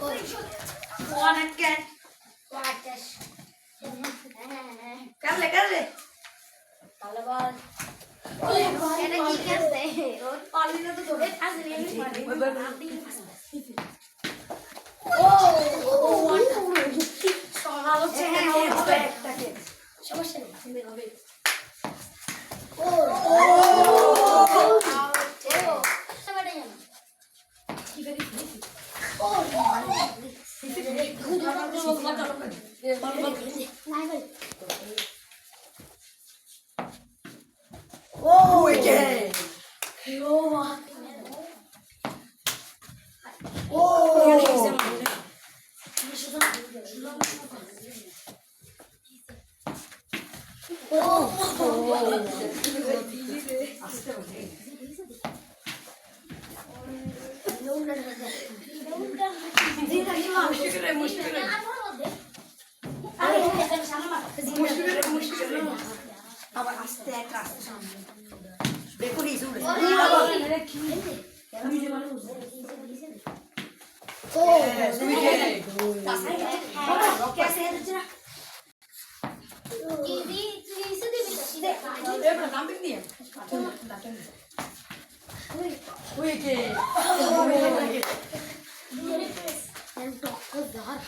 One again. कर ले তাহলে বল এটা কি করছে पाली ना तो थोड़े আসলে আমি পারি सवाल होते हैं হবে একটাকে সমস্যা নেই হবে সবাই জানো কি করি নাই ভাই Oh, again. আবার আস্তে একটা আস্তে সামনে দেখো নি শুনে कैसे है तेरा इजी इजी दे दे नाम भी नहीं है ओए के एंड टॉक कर यार